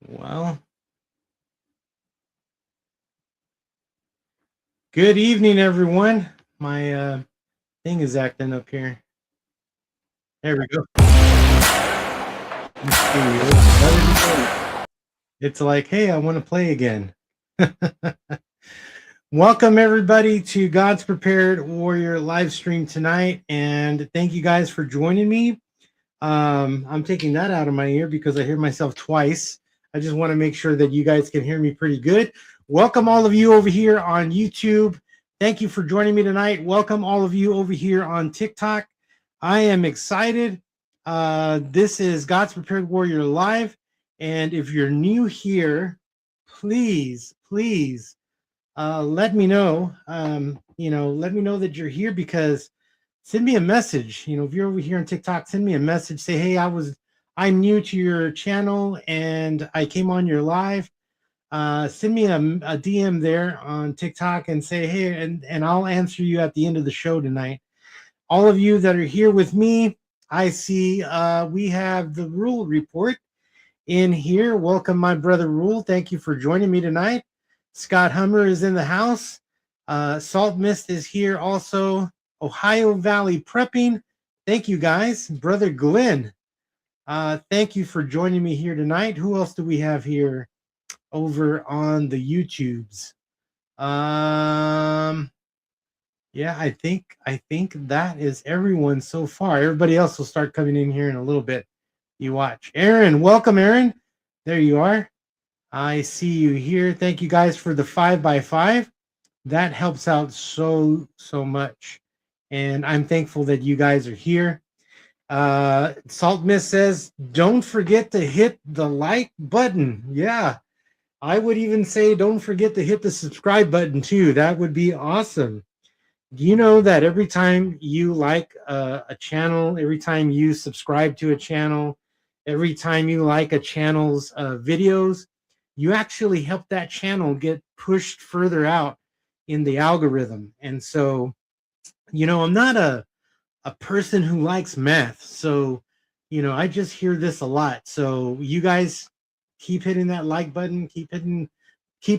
Well, good evening, everyone. My thing is acting up here. There we go. Let's see. It's like, hey, I want to play again. Welcome, everybody, to God's Prepared Warrior live stream tonight. And thank you guys for joining me. I'm taking that out of my ear because I hear myself twice. I just want to make sure that you guys can hear me pretty good. Welcome all of you over here on YouTube. Thank you for joining me tonight. Welcome all of you over here on TikTok. I am excited. This is God's Prepared Warrior Live. And if you're new here, please let me know. Let me know that you're here, because send me a message. If you're over here on TikTok, send me a message. Say, hey, I'm new to your channel and I came on your live. Send me a DM there on TikTok and say, hey, and I'll answer you at the end of the show tonight. All of you that are here with me, I see we have the Rule Report in here. Welcome, my brother Rule. Thank you for joining me tonight. Scott Hummer is in the house. Salt Mist is here also. Ohio Valley Prepping. Thank you, guys. Brother Glenn, thank you for joining me here tonight. Who else do we have here over on the YouTubes? Yeah, I think that is everyone so far. Everybody else will start coming in here in a little bit. You watch. Aaron, welcome, Aaron. There you are. I see you here. Thank you guys for the 5x5. That helps out so much. And I'm thankful that you guys are here. Salt Mist says, don't forget to hit the like button. Yeah, I would even say don't forget to hit the subscribe button too. That would be awesome. Do you know that every time you like a channel, every time you subscribe to a channel, every time you like a channel's videos, you actually help that channel get pushed further out in the algorithm? And so, I'm not a person who likes math. So, I just hear this a lot. So you guys keep hitting that like button, keep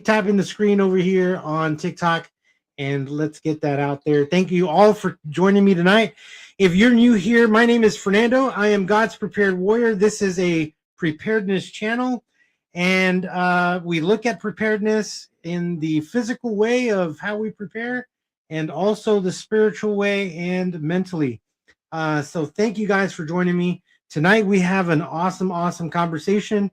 tapping the screen over here on TikTok, and let's get that out there. Thank you all for joining me tonight. If you're new here, my name is Fernando. I am God's Prepared Warrior. This is a preparedness channel, and we look at preparedness in the physical way of how we prepare, and also the spiritual way and mentally. So thank you guys for joining me. Tonight we have an awesome conversation.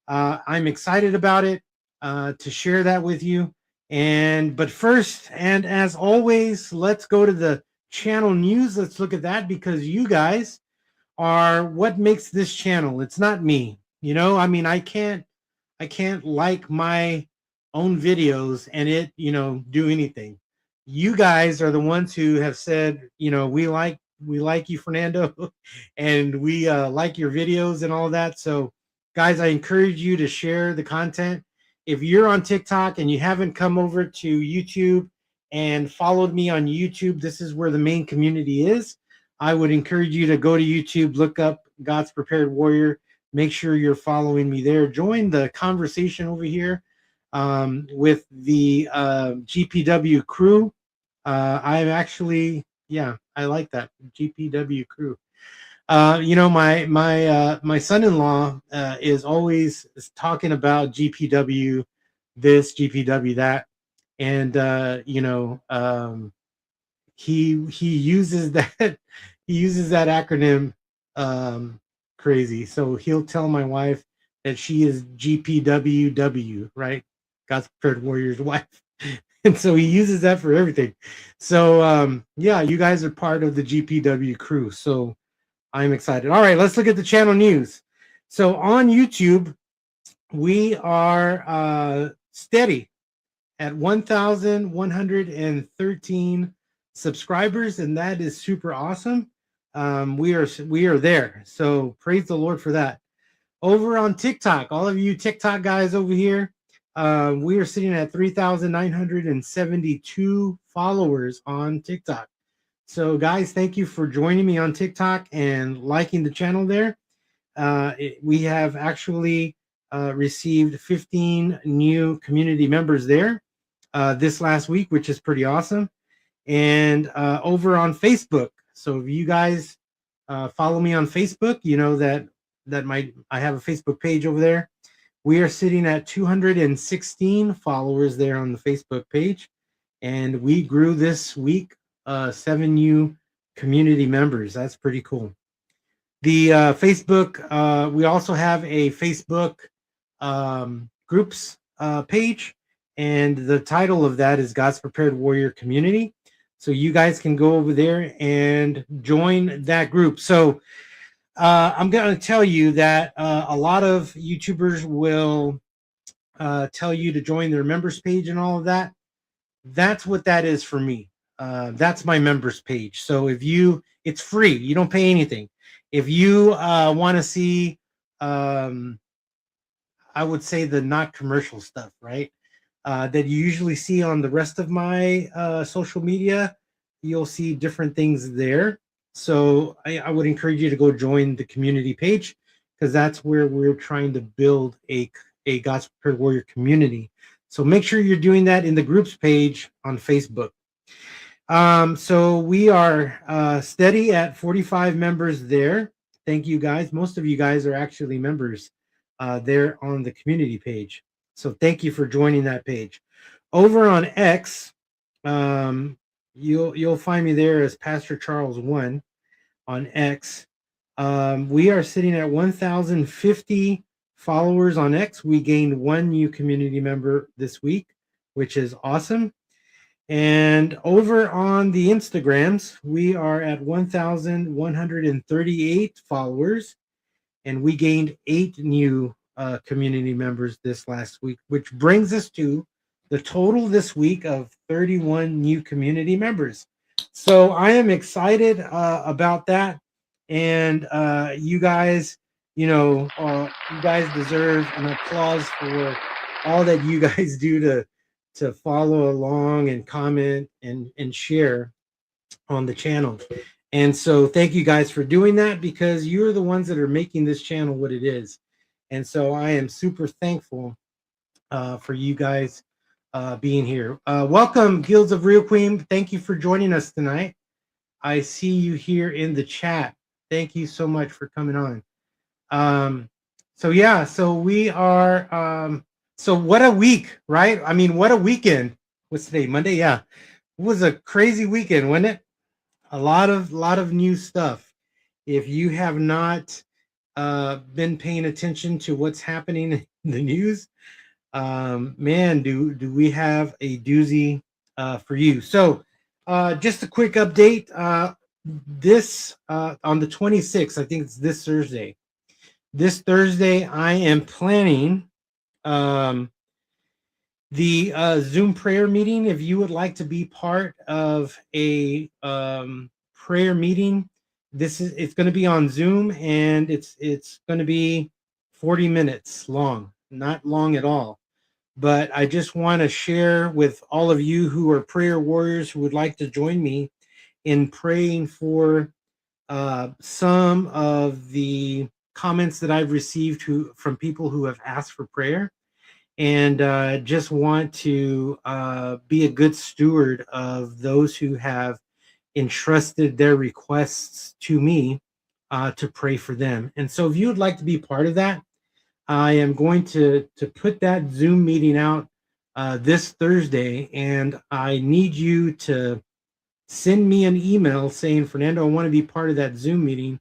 I'm excited about it, to share that with you. But first, and as always, let's go to the channel news. Let's look at that, because you guys are what makes this channel. It's not me. I can't like my own videos and it, do anything. You guys are the ones who have said, we like you, Fernando, and we like your videos and all that. So, guys, I encourage you to share the content. If you're on TikTok and you haven't come over to YouTube and followed me on YouTube, this is where the main community is. I would encourage you to go to YouTube, look up God's Prepared Warrior. Make sure you're following me there. Join the conversation over here with the GPW crew. I'm actually, yeah, I like that GPW crew. My son-in-law is always talking about GPW this, GPW that, and he uses that he uses that acronym crazy. So he'll tell my wife that she is GPWW, right? God's Prepared Warrior's wife. And so he uses that for everything. So yeah, you guys are part of the GPW crew. So I'm excited. All right, let's look at the channel news. So on YouTube, we are steady at 1,113 subscribers, and that is super awesome. We are there. So praise the Lord for that. Over on TikTok, all of you TikTok guys over here, we are sitting at 3,972 followers on TikTok. So, guys, thank you for joining me on TikTok and liking the channel there. We have actually received 15 new community members there this last week, which is pretty awesome. And over on Facebook. So if you guys follow me on Facebook, you know that I have a Facebook page over there. We are sitting at 216 followers there on the Facebook page, and we grew this week 7 new community members. That's pretty cool. The Facebook, we also have a Facebook groups page, and the title of that is God's Prepared Warrior Community. So you guys can go over there and join that group. So I'm going to tell you that a lot of YouTubers will tell you to join their members page and all of that. That's what that is for me. That's my members page. So it's free. You don't pay anything. If you want to see, I would say the not commercial stuff, right? That you usually see on the rest of my social media, you'll see different things there. So I would encourage you to go join the community page, because that's where we're trying to build a God's Prepared Warrior community. So make sure you're doing that in the groups page on Facebook. So we are steady at 45 members there. Thank you guys. Most of you guys are actually members there on the community page. So thank you for joining that page. Over on X, you'll find me there as Pastor Charles 1 on X. We are sitting at 1,050 followers on X. We gained 1 new community member this week, which is awesome. And over on the Instagrams, we are at 1,138 followers, and we gained 8 new community members this last week, which brings us to the total this week of 31 new community members. So I am excited about that. And you guys, you guys deserve an applause for all that you guys do to follow along and comment and share on the channel. And so thank you guys for doing that, because you're the ones that are making this channel what it is. And so I am super thankful for you guys being here. Welcome, Guilds of Real Queen. Thank you for joining us tonight. I see you here in the chat. Thank you so much for coming on. So we are, so what a week, right? I mean, what a weekend. What's today? Monday? Yeah. It was a crazy weekend, wasn't it? A lot of new stuff. If you have not been paying attention to what's happening in the news, man, do we have a doozy for you. So just a quick update. This on the 26th, I think it's this Thursday. This Thursday, I am planning the Zoom prayer meeting. If you would like to be part of a prayer meeting, it's going to be on Zoom, and it's going to be 40 minutes long, not long at all. But I just want to share with all of you who are prayer warriors who would like to join me in praying for some of the comments that I've received from people who have asked for prayer, and just want to be a good steward of those who have entrusted their requests to me to pray for them. And so if you would like to be part of that, I am going to put that Zoom meeting out this Thursday, and I need you to send me an email saying, Fernando, I want to be part of that Zoom meeting,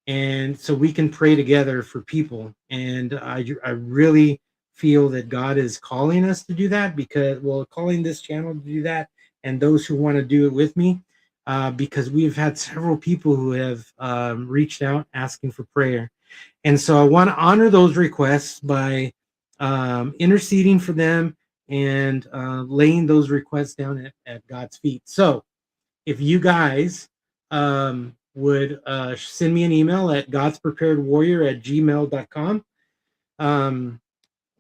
and so we can pray together for people. And I really feel that God is calling us to do that, calling this channel to do that, and those who want to do it with me, because we've had several people who have reached out asking for prayer. And so I want to honor those requests by interceding for them and laying those requests down at God's feet. So if you guys would send me an email at godspreparedwarrior@gmail.com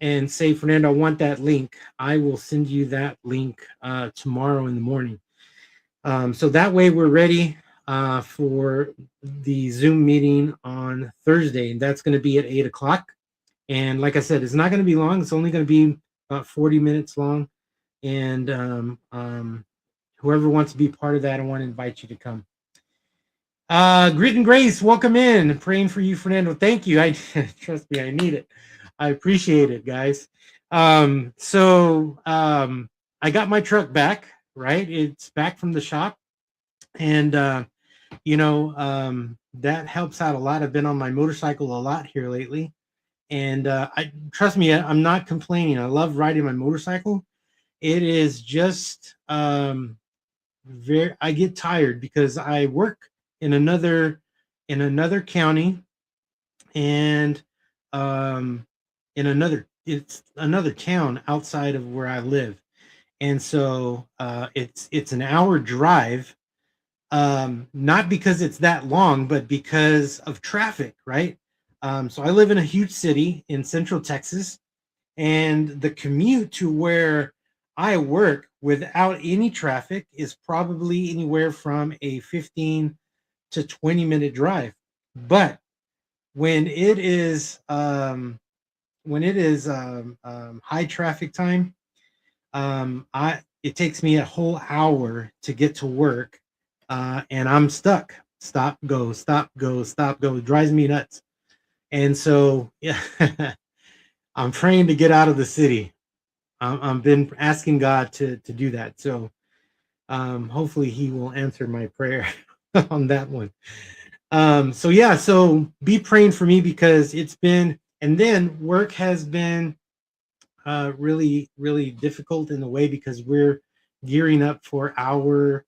and say, Fernando, I want that link, I will send you that link tomorrow in the morning. So that way we're ready for the Zoom meeting on Thursday, and that's going to be at 8 o'clock. And like I said, it's not going to be long. It's only going to be about 40 minutes long. And whoever wants to be part of that, I want to invite you to come. Grit and Grace, welcome in. Praying for you, Fernando. Thank you. I trust me, I need it. I appreciate it, guys. I got my truck back, right? It's back from the shop. And that helps out a lot. I've been on my motorcycle a lot here lately. And I trust me, I'm not complaining. I love riding my motorcycle. It is just I get tired because I work in another county, and it's another town outside of where I live. And so it's an hour drive, not because it's that long, but because of traffic, right? So I live in a huge city in Central Texas, and the commute to where I work without any traffic is probably anywhere from a 15 to 20-minute drive. But when it is high traffic time, it takes me a whole hour to get to work, and I'm stuck. Stop, go, stop, go, stop, go. It drives me nuts. And so, yeah, I'm praying to get out of the city. I've been asking God to do that. So hopefully He will answer my prayer on that one. So be praying for me, because it's been, and then work has been really, really difficult in a way, because we're gearing up for our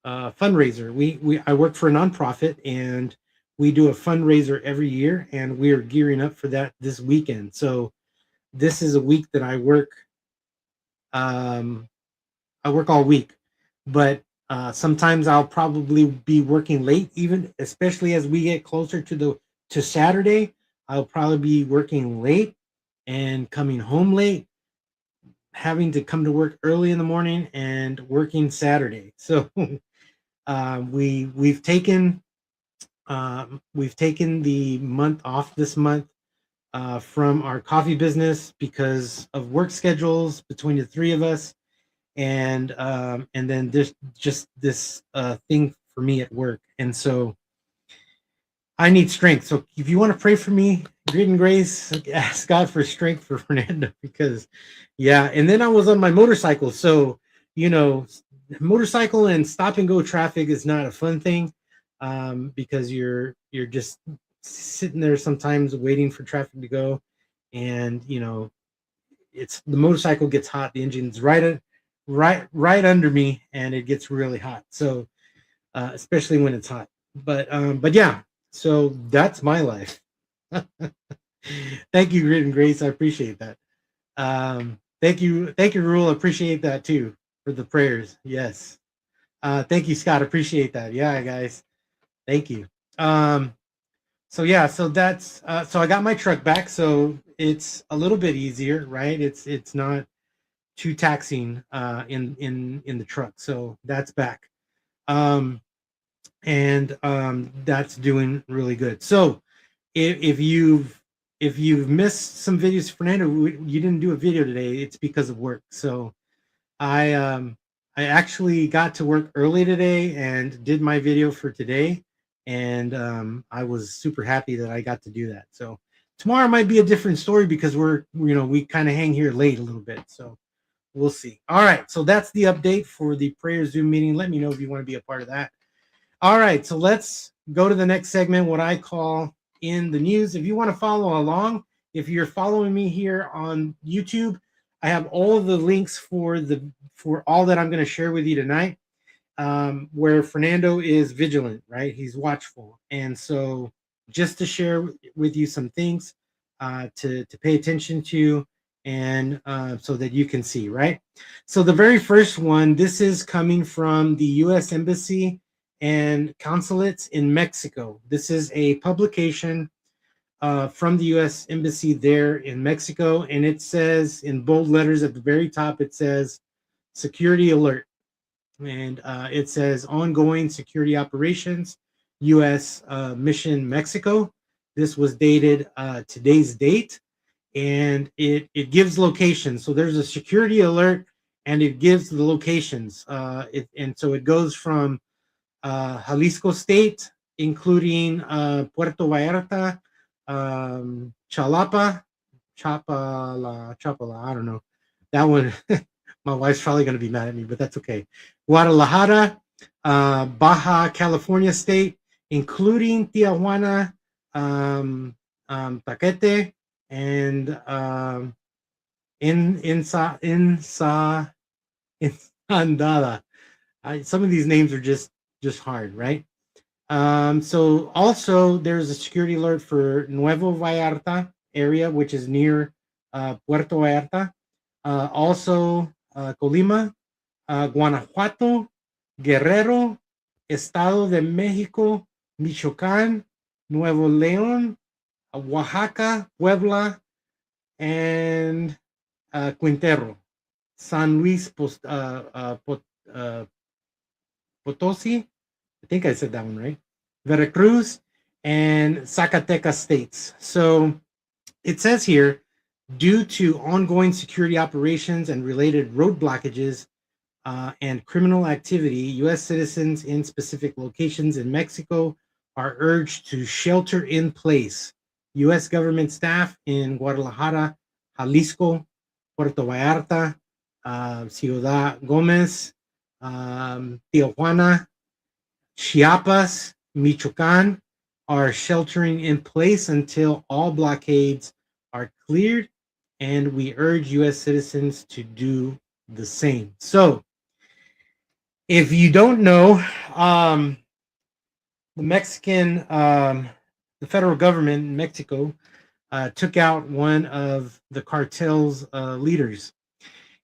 fundraiser. I work for a nonprofit, and we do a fundraiser every year, and we are gearing up for that this weekend. So this is a week that I work all week, but sometimes I'll probably be working late, even especially as we get closer to Saturday. I'll probably be working late and coming home late, having to come to work early in the morning and working Saturday. So we've taken the month off this month from our coffee business because of work schedules between the three of us, and then this thing for me at work. And so I need strength. So if you want to pray for me, Grit and Grace, ask God for strength for Fernando, because and then I was on my motorcycle. So, motorcycle and stop and go traffic is not a fun thing, because you're just sitting there sometimes waiting for traffic to go, and it's the motorcycle gets hot, the engine's right under me, and it gets really hot. So especially when it's hot. But yeah, so that's my life. Thank you, Grit and Grace. I appreciate that. Thank you, Rule. Appreciate that too, for the prayers. Yes. Thank you, Scott. Appreciate that. Yeah, guys. Thank you. So that's so I got my truck back, so it's a little bit easier, right? It's not too taxing in the truck. So that's back. And that's doing really good. So if you've missed some videos, Fernando, you didn't do a video today, it's because of work. So I actually got to work early today and did my video for today, and I was super happy that I got to do that. So tomorrow might be a different story, because we kind of hang here late a little bit. So we'll see. All right, so that's the update for the prayer Zoom meeting. Let me know if you want to be a part of that. All right, so let's go to the next segment, what I call in the news. If you want to follow along, if you're following me here on YouTube, I have all the links for all that I'm going to share with you tonight, where Fernando is vigilant, right? He's watchful. And so just to share with you some things to pay attention to, and so that you can see, right? So the very first one, this is coming from the U.S. Embassy and consulates in Mexico. This is a publication from the U.S. Embassy there in Mexico, and it says in bold letters at the very top, it says security alert, and it says ongoing security operations, U.S. mission Mexico. This was dated today's date, and it gives locations. So there's a security alert, and it gives the locations. And so it goes from Jalisco State, including Puerto Vallarta, Chalapa, Chapala, I don't know. That one, my wife's probably going to be mad at me, but that's okay. Guadalajara, Baja California State, including Tijuana, Taquete, and Ensenada. Some of these names are just hard, right? So also there's a security alert for Nuevo Vallarta area, which is near Puerto Vallarta. Also Colima, Guanajuato, Guerrero, Estado de Mexico, Michoacán, Nuevo León, Oaxaca, Puebla, and Quintero, San Luis Potosi. I think I said that one right. Veracruz and Zacatecas states. So it says here, due to ongoing security operations and related road blockages and criminal activity, U.S. citizens in specific locations in Mexico are urged to shelter in place. U.S. government staff in Guadalajara, Jalisco, Puerto Vallarta, Ciudad Gomez, Tijuana, Chiapas, Michoacan are sheltering in place until all blockades are cleared, and we urge U.S. citizens to do the same. So, if you don't know, the federal government in Mexico took out one of the cartel's leaders.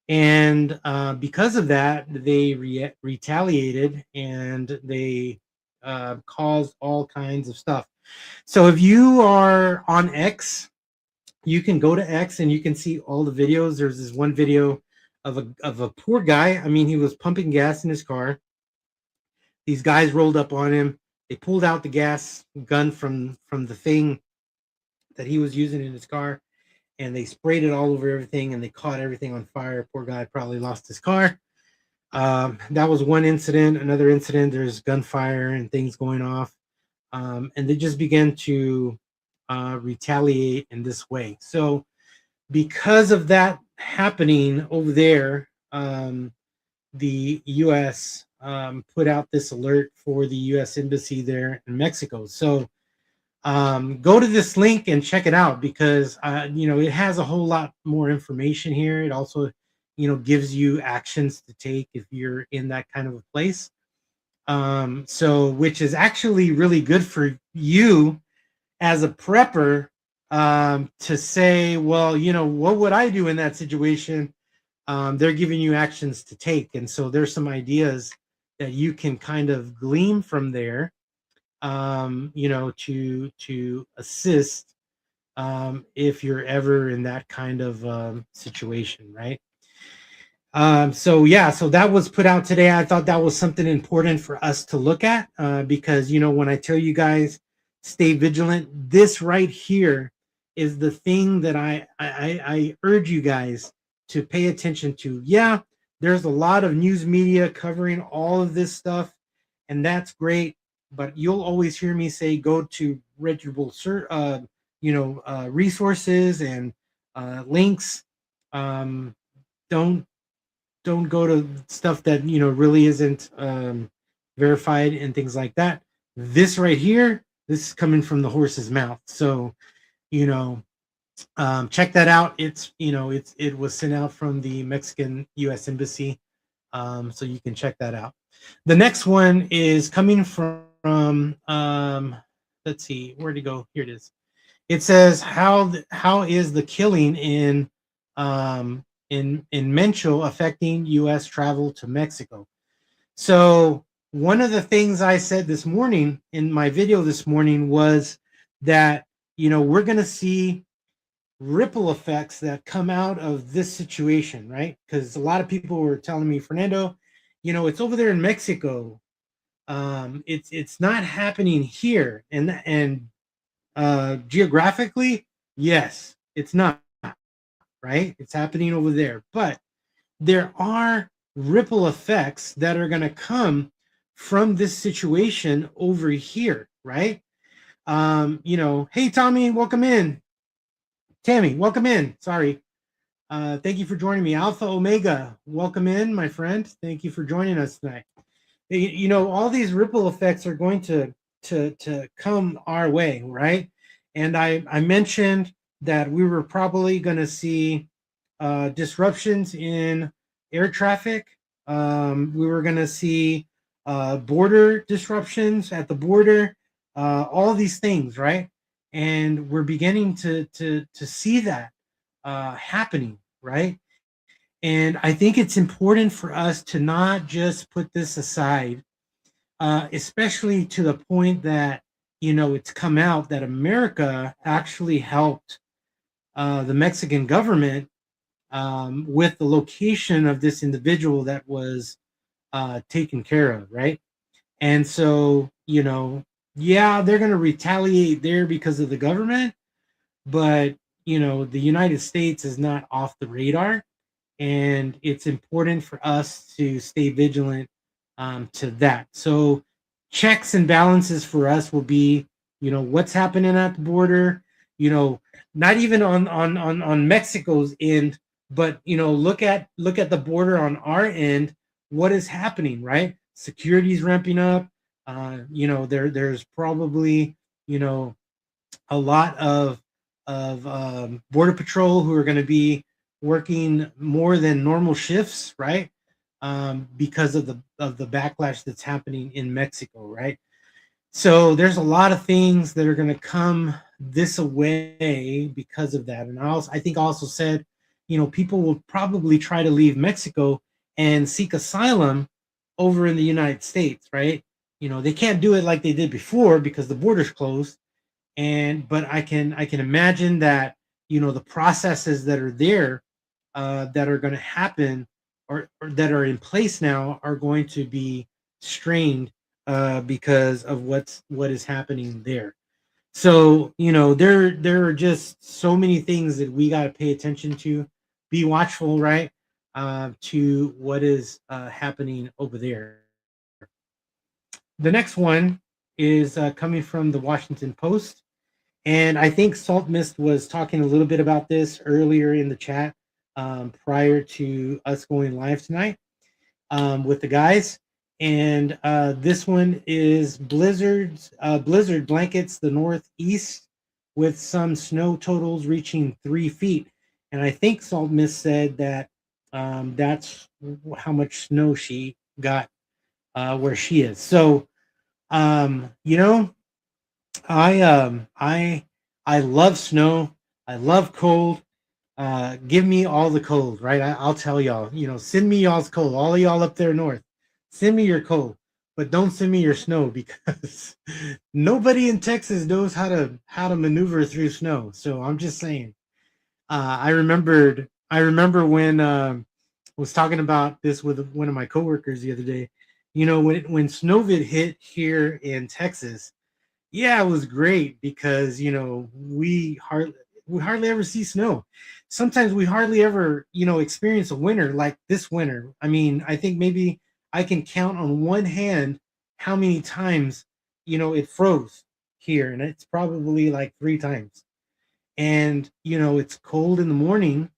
And because of that, they retaliated, and they caused all kinds of stuff. So if you are on X, you can go to X and you can see all the videos. There's this one video of a poor guy. I mean, he was pumping gas in his car. These guys rolled up on him. They pulled out the gas gun from the thing that he was using in his car, and they sprayed it all over everything, and they caught everything on fire. Poor guy probably lost his car. That was one incident. Another incident, there's gunfire and things going off. And they just began to retaliate in this way. So because of that happening over there, the U.S. Put out this alert for the U.S. Embassy there in Mexico. So go to this link and check it out, because it has a whole lot more information here. It also gives you actions to take if you're in that kind of a place, so which is actually really good for you as a prepper, to say, well, what would I do in that situation? They're giving you actions to take, and so there's some ideas that you can kind of glean from there, to assist, if you're ever in that kind of situation, right? So that was put out today. I thought that was something important for us to look at, because when I tell you guys stay vigilant, this right here is the thing that I urge you guys to pay attention to. Yeah, there's a lot of news media covering all of this stuff, and that's great. But you'll always hear me say, go to reputable resources and links. Don't go to stuff that really isn't verified and things like that. This right here, this is coming from the horse's mouth. So check that out. It was sent out from the Mexican U.S. Embassy, so you can check that out. The next one is coming from let's see, where'd it go? Here it is. It says, how is the killing in Mencho affecting U.S. travel to Mexico? So one of the things I said this morning in my video this morning was that we're going to see ripple effects that come out of this situation, right? Because a lot of people were telling me, Fernando, it's over there in Mexico. It's not happening here, and Geographically, yes, it's not, right? It's happening over there. But there are ripple effects that are going to come from this situation over here, right? Hey, Tommy, welcome in. Tammy, welcome in. Sorry. Thank you for joining me. Alpha Omega, welcome in, my friend. Thank you for joining us tonight. All these ripple effects are going to come our way, right? And I mentioned that we were probably going to see disruptions in air traffic. We were going to see border disruptions at the border, all these things, right? And we're beginning to see that happening, right? And I think it's important for us to not just put this aside, especially to the point that, it's come out that America actually helped the Mexican government with the location of this individual that was taken care of, right? And so, yeah, they're going to retaliate there because of the government, but, the United States is not off the radar. And it's important for us to stay vigilant to that. So checks and balances for us will be, what's happening at the border, not even on Mexico's end, but look at the border on our end. What is happening, right? Security's ramping up. There's probably a lot of border patrol who are going to be working more than normal shifts, right? Because of the backlash that's happening in Mexico, right? So there's a lot of things that are going to come this way because of that. And I think I also said, people will probably try to leave Mexico and seek asylum over in the United States, right? They can't do it like they did before because the border's closed. But I can imagine that the processes that are there that are going to happen or that are in place now are going to be strained because of what is happening there. So there are just so many things that we got to pay attention to, be watchful, right? To what is happening over there. The next one is coming from the Washington Post. And I think Salt Mist was talking a little bit about this earlier in the chat prior to us going live tonight with the guys. And this one is blizzard blankets the Northeast with some snow totals reaching 3 feet. And I think Salt Mist said that that's how much snow she got where she is. So, um, you know, I love snow. I love cold. Give me all the cold, right? I'll tell y'all. Send me y'all's cold. All of y'all up there north, send me your cold, but don't send me your snow because nobody in Texas knows how to maneuver through snow. So I'm just saying. I remember when I was talking about this with one of my coworkers the other day. When Snowvid hit here in Texas, yeah, it was great because we hardly ever see snow. Sometimes we hardly ever experience a winter like this winter. I mean, I think maybe I can count on one hand how many times it froze here, and it's probably like 3 times. And it's cold in the morning.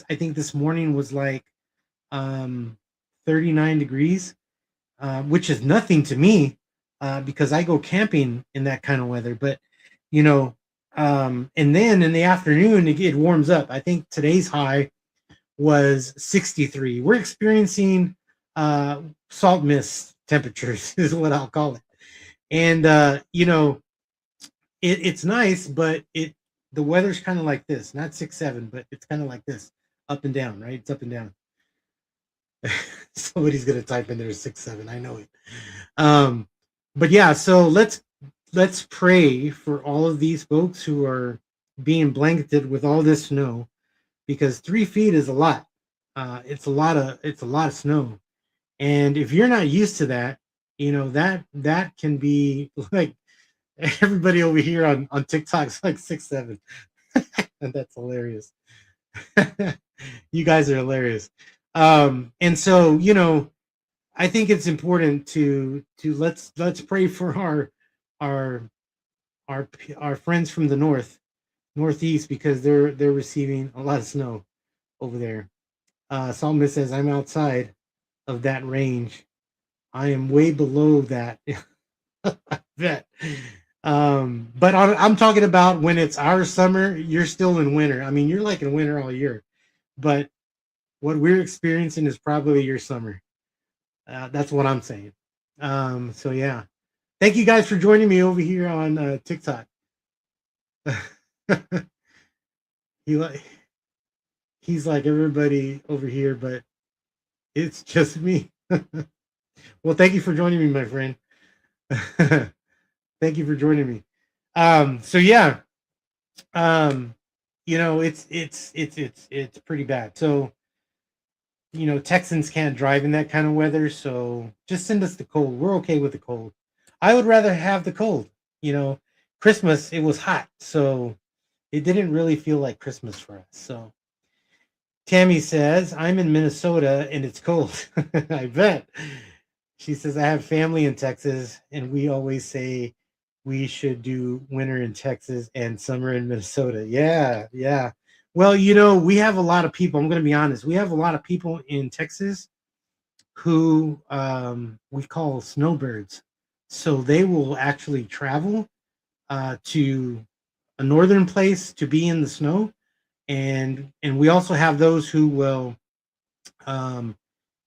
I think this morning was like um 39 degrees, which is nothing to me because I go camping in that kind of weather. But you know, and then in the afternoon it warms up. I think today's high was 63. We're experiencing salt mist temperatures, is what I'll call it. And it's nice, but the weather's kind of like this, not 6-7, but it's kind of like this, up and down, right? It's up and down. Somebody's gonna type in there 6-7. I know it. Um, but yeah, so let's pray for all of these folks who are being blanketed with all this snow, because 3 feet is a lot. It's a lot of snow, and if you're not used to that, that can be like Everybody over here on TikTok's like 6'7", and that's hilarious. You guys are hilarious. And so, I think it's important to let's pray for our our friends from the northeast, because they're receiving a lot of snow over there. Psalmist says, I'm outside of that range. I am way below that. I bet. But I'm talking about when it's our summer, you're still in winter. I mean, you're like in winter all year, but what we're experiencing is probably your summer. That's what I'm saying. So yeah, thank you guys for joining me over here on TikTok. he like he's like everybody over here, but it's just me. Well, thank you for joining me, my friend. Thank you for joining me. So yeah, um, it's pretty bad. So Texans can't drive in that kind of weather, so just send us the cold. We're okay with the cold. I would rather have the cold. You know, Christmas, it was hot, so it didn't really feel like Christmas for us. So Tammy says, I'm in Minnesota and it's cold. I bet. She says, I have family in Texas, and we always say we should do winter in Texas and summer in Minnesota. Yeah, yeah. Well, we have a lot of people. I'm going to be honest. We have a lot of people in Texas who we call snowbirds. So they will actually travel to a northern place to be in the snow, and we also have those who will um,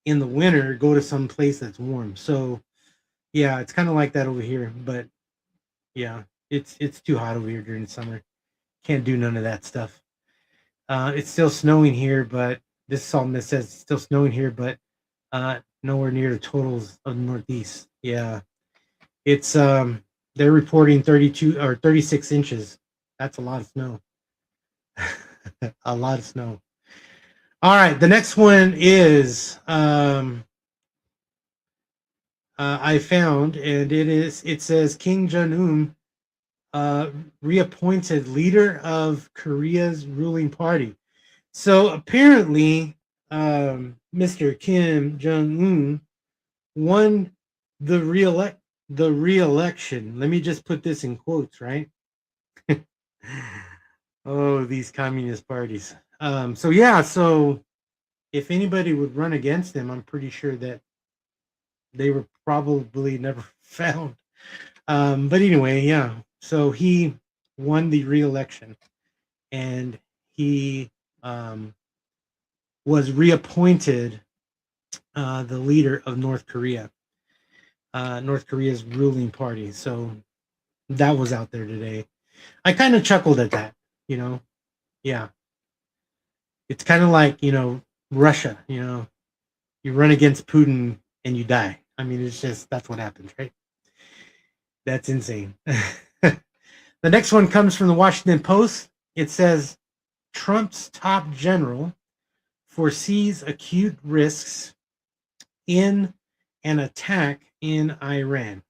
in the winter go to some place that's warm. So yeah, it's kind of like that over here. But yeah, it's too hot over here during the summer. Can't do none of that stuff. It's still snowing here, but this psalmist says it's still snowing here, but nowhere near the totals of the Northeast. Yeah, it's they're reporting 32 or 36 inches. That's a lot of snow. A lot of snow. All right, the next one is I found, and it says King Jong-un reappointed leader of Korea's ruling party. So apparently, Mr. Kim Jong-un won the re-election. Let me just put this in quotes, right? Oh, these communist parties. So yeah, so if anybody would run against him, I'm pretty sure that they were probably never found. But anyway, yeah. So he won the re-election, and he was reappointed the leader of North Korea, North Korea's ruling party. So that was out there today. I kind of chuckled at that, you know. Yeah, it's kind of like Russia. You run against Putin and you die. I mean, it's just that's what happens, right? That's insane. The next one comes from the Washington Post. It says Trump's top general foresees acute risks in an attack in Iran.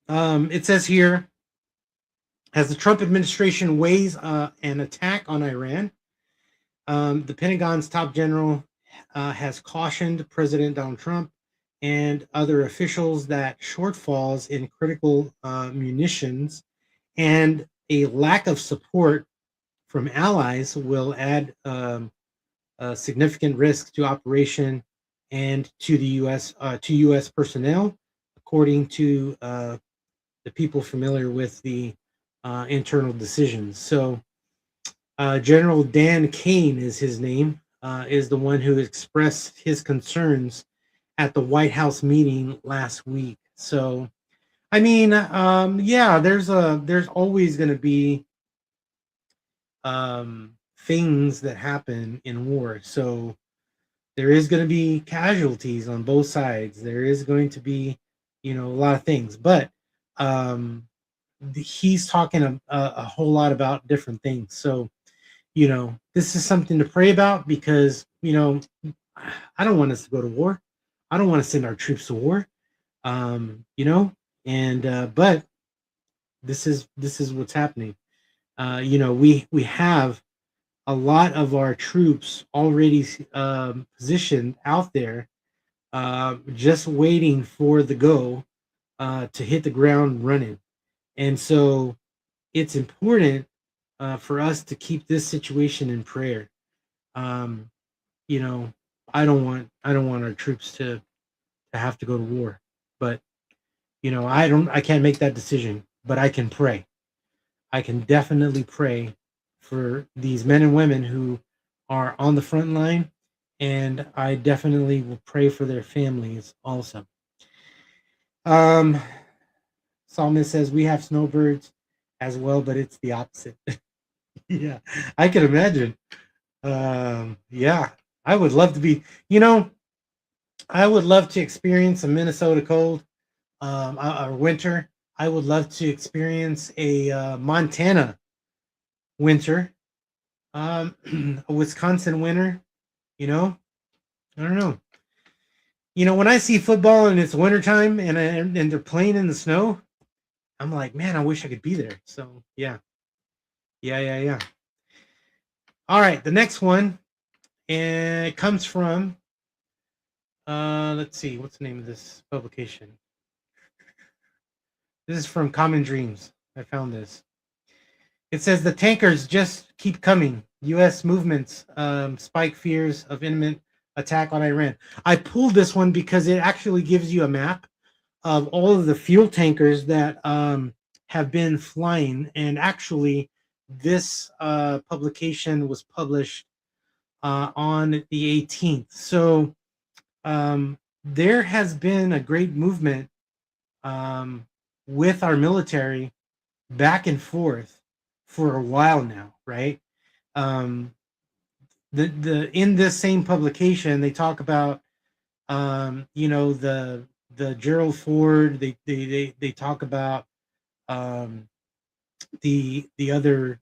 It says here, as the Trump administration weighs an attack on Iran, the Pentagon's top general has cautioned President Donald Trump and other officials that shortfalls in critical munitions and a lack of support from allies will add a significant risk to operation and to the U.S. personnel, according to the people familiar with the internal decisions. So General Dan Kane is his name, is the one who expressed his concerns at the White House meeting last week. So, I mean, yeah, there's always going to be things that happen in war. So there is going to be casualties on both sides. There is going to be, a lot of things, but he's talking a whole lot about different things. So, this is something to pray about because, I don't want us to go to war. I don't want to send our troops to war. Um, you know, And but this is what's happening. We have a lot of our troops already positioned out there, just waiting for the go to hit the ground running. And so it's important for us to keep this situation in prayer. Um, you know, I don't want our troops to have to go to war, but I can't make that decision, but I can pray. I can definitely pray for these men and women who are on the front line, and I definitely will pray for their families also. Um, Psalmist says we have snowbirds as well, but it's the opposite. Yeah, I can imagine. Yeah, I would love to be. I would love to experience a Minnesota cold, or winter. I would love to experience a Montana winter, a Wisconsin winter. You know, I don't know. When I see football and it's wintertime and they're playing in the snow, I'm like, man, I wish I could be there. So yeah, yeah. All right, the next one, and it comes from let's see, what's the name of this publication? This is from Common Dreams. I found this. It says the tankers just keep coming. U.S. movements spike fears of imminent attack on Iran. I pulled this one because it actually gives you a map of all of the fuel tankers that have been flying. And actually, this publication was published on the 18th. So there has been a great movement with our military back and forth for a while now, right? Um, the in this same publication, they talk about the Gerald Ford. They talk about um, the other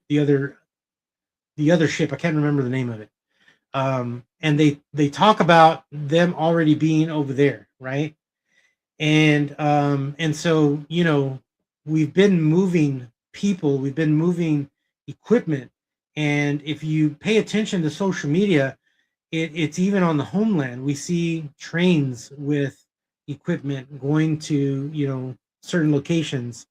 ship. I can't remember the name of it. And they talk about them already being over there, right? And so we've been moving people, we've been moving equipment, and if you pay attention to social media, it's even on the homeland. We see trains with equipment going to certain locations,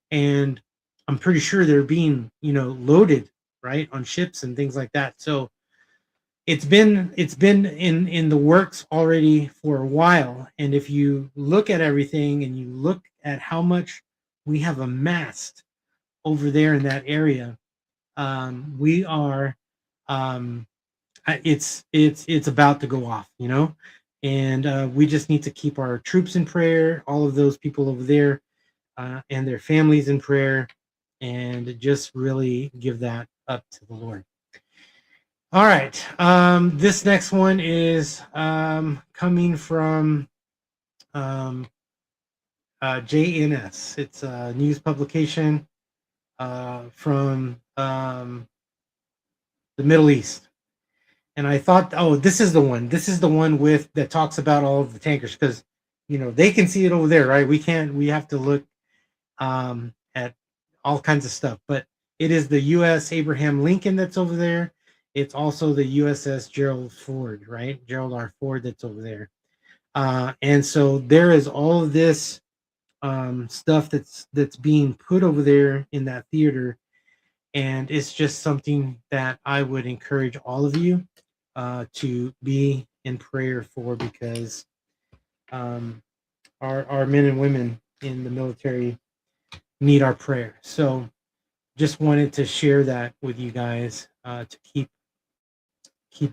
and I'm pretty sure they're being loaded right on ships and things like that. So it's been in the works already for a while. And if you look at everything and you look at how much we have amassed over there in that area, we are it's about to go off, and we just need to keep our troops in prayer, all of those people over there, and their families in prayer, and just really give that up to the Lord. All right. This next one is coming from JNS. It's a news publication from the Middle East. And I thought, oh, this is the one. This is the one with that talks about all of the tankers, because they can see it over there, right? We can't. We have to look at all kinds of stuff. But it is the U.S. Abraham Lincoln that's over there. It's also the USS Gerald Ford, right? Gerald R. Ford that's over there. And so there is all of this stuff that's being put over there in that theater. And it's just something that I would encourage all of you to be in prayer for, because our men and women in the military need our prayer. So just wanted to share that with you guys, to keep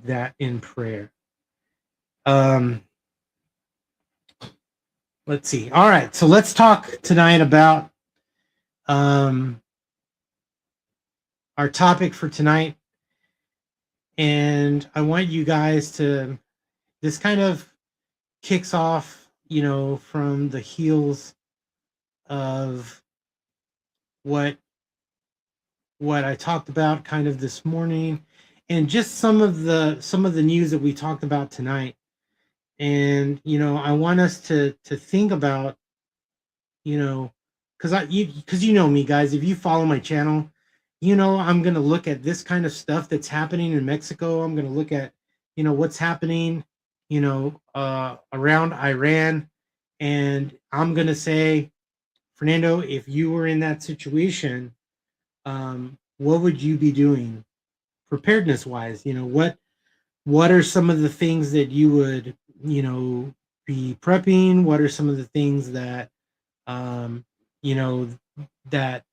that in prayer. Let's see. All right, so let's talk tonight about our topic for tonight, and I want you guys to, this kind of kicks off, from the heels of what I talked about kind of this morning, and just some of the news that we talked about tonight. And I want us to think about you know, because you know me, guys. If you follow my channel, you know I'm gonna look at this kind of stuff that's happening in Mexico. I'm gonna look at, what's happening, around Iran, and I'm gonna say, Fernando, if you were in that situation, what would you be doing, preparedness wise? What are some of the things that you would, be prepping? What are some of the things that, um, you know, that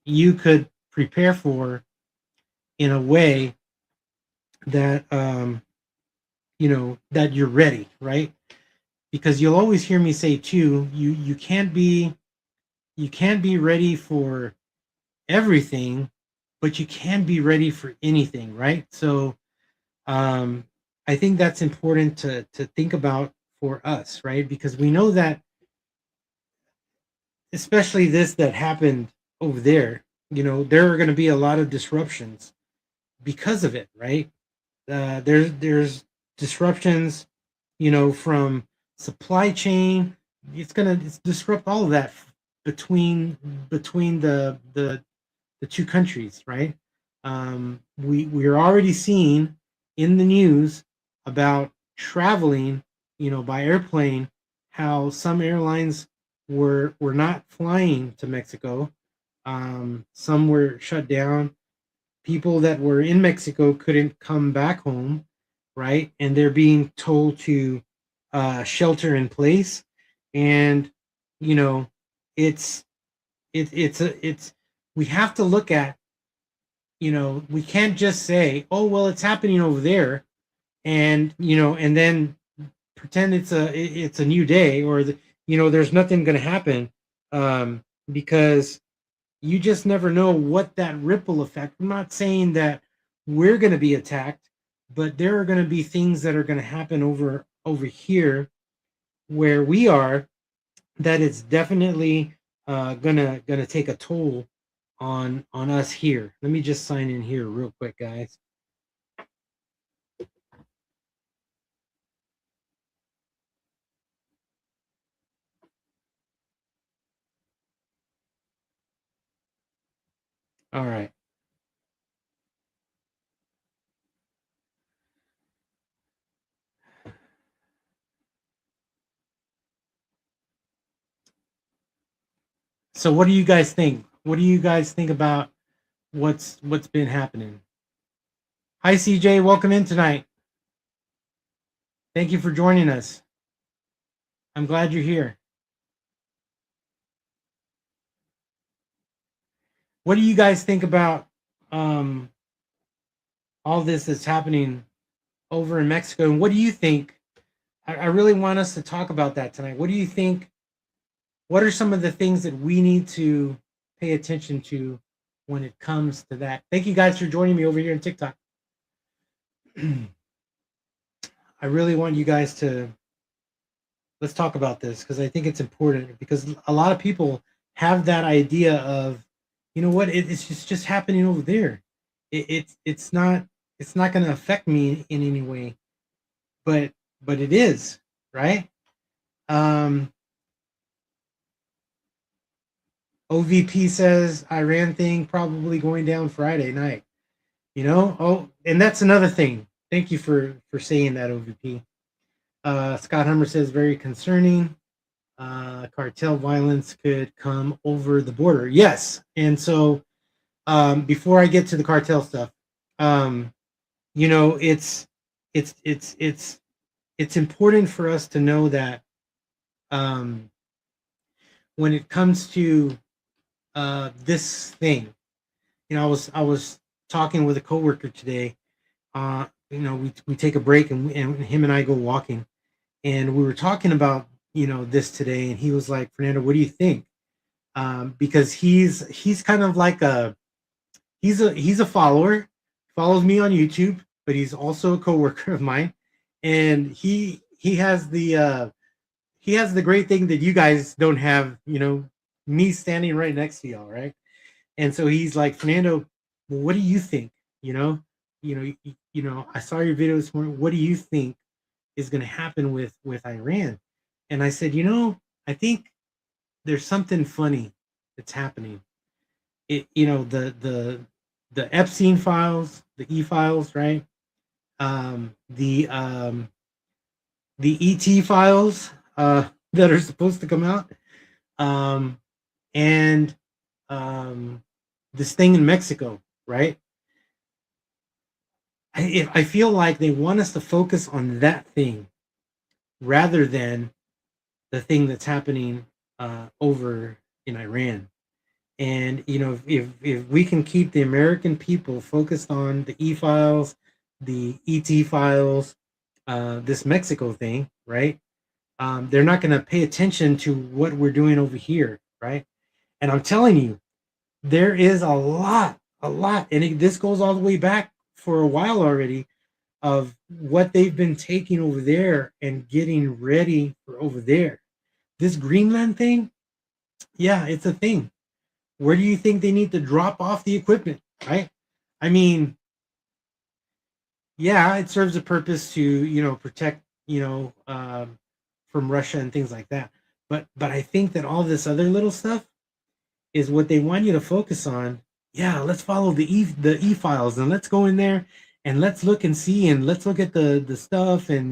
you could prepare for in a way that, that you're ready, right? Because you'll always hear me say too, you can't be ready for everything, but you can be ready for anything, right? So, um, I think that's important to think about for us, right? Because we know that, especially this that happened over there, there are going to be a lot of disruptions because of it, right? There's disruptions, from supply chain. It's disrupt all of that between the two countries, right? We're already seeing in the news about traveling, by airplane, how some airlines were not flying to Mexico. Some were shut down. People that were in Mexico couldn't come back home, right? And they're being told to shelter in place. And you know, it's it's we have to look at, we can't just say, oh well, it's happening over there, and then pretend it's a new day, or there's nothing going to happen, because you just never know what that ripple effect. I'm not saying that we're going to be attacked, but there are going to be things that are going to happen over here where we are, that it's definitely gonna take a toll on us here. Let me just sign in here real quick, guys. All right. So what do you guys think? What do you guys think about what's been happening? Hi CJ, welcome in tonight. Thank you for joining us. I'm glad you're here. What do you guys think about um, all this that's happening over in Mexico? And what do you think? I really want us to talk about that tonight. What do you think? What are some of the things that we need to pay attention to when it comes to that? Thank you guys for joining me over here on TikTok. I really want you guys to, let's talk about this, because I think it's important, because a lot of people have that idea of, you know what, it's just happening over there. It's not going to affect me in any way, but it is, right? Um, OVP says Iran thing probably going down Friday night. Oh, and that's another thing. Thank you for saying that, OVP. Scott Hummer says very concerning. Cartel violence could come over the border. Yes, and so, before I get to the cartel stuff, um, it's it's it's it's it's important for us to know that, um, when it comes to this thing, I was talking with a coworker today. We take a break, and him and I go walking, and we were talking about, this today, and he was like, Fernando, what do you think? Because he's kind of like he's a follower, follows me on YouTube, but he's also a coworker of mine, and he has the great thing that you guys don't have, me standing right next to y'all, right? And so he's like, Fernando, well, what do you think? You know, I saw your video this morning. What do you think is going to happen with Iran? And I said, I think there's something funny that's happening. The Epstein files, the E files, right? Um, the um, the ET files that are supposed to come out, um, and um, this thing in Mexico, right? I feel like they want us to focus on that thing rather than the thing that's happening over in Iran. And if we can keep the American people focused on the E files, the ET files, this Mexico thing, right? They're not going to pay attention to what we're doing over here, right? And I'm telling you, there is a lot, and this goes all the way back for a while already of what they've been taking over there and getting ready for over there. This Greenland thing, yeah, it's a thing. Where do you think they need to drop off the equipment, right? I mean, yeah, it serves a purpose to protect from Russia and things like that. But I think that all this other little stuff is what they want you to focus on. Yeah, let's follow the e files and let's go in there and let's look and see and let's look at the stuff and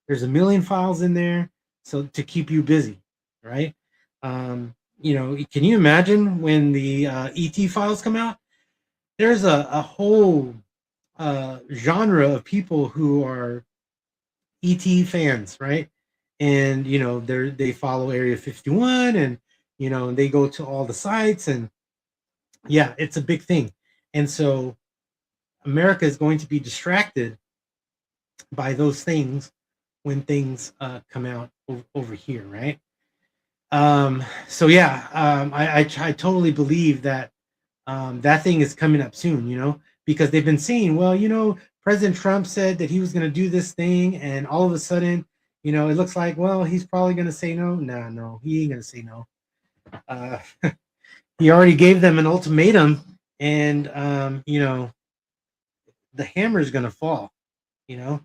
there's a million files in there so to keep you busy, right? Can you imagine when the ET files come out? There's a whole genre of people who are ET fans, right? And they follow Area 51 and they go to all the sites and yeah, it's a big thing. And so America is going to be distracted by those things when things come out over here, right? So yeah, I totally believe that that thing is coming up soon, because they've been saying, well, President Trump said that he was going to do this thing, and all of a sudden, it looks like, well, he's probably going to say no. Nah, no, he ain't going to say no. Uh, he already gave them an ultimatum, and the hammer is going to fall, you know.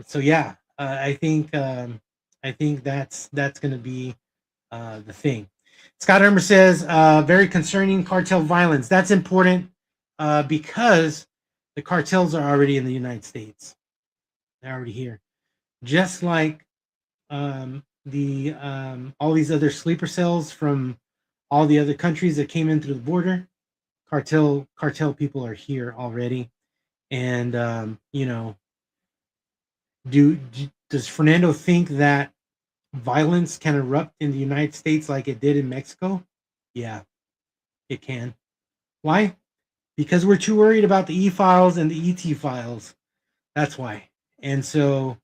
So yeah, I think that's going to be the thing. Scott Hermer says, very concerning cartel violence. That's important because the cartels are already in the United States. They're already here. Just like the all these other sleeper cells from all the other countries that came in through the border, cartel people are here already. And does Fernando think that violence can erupt in the United States like it did in Mexico? Yeah, it can. Why? Because we're too worried about the E files and the ET files. That's why. And so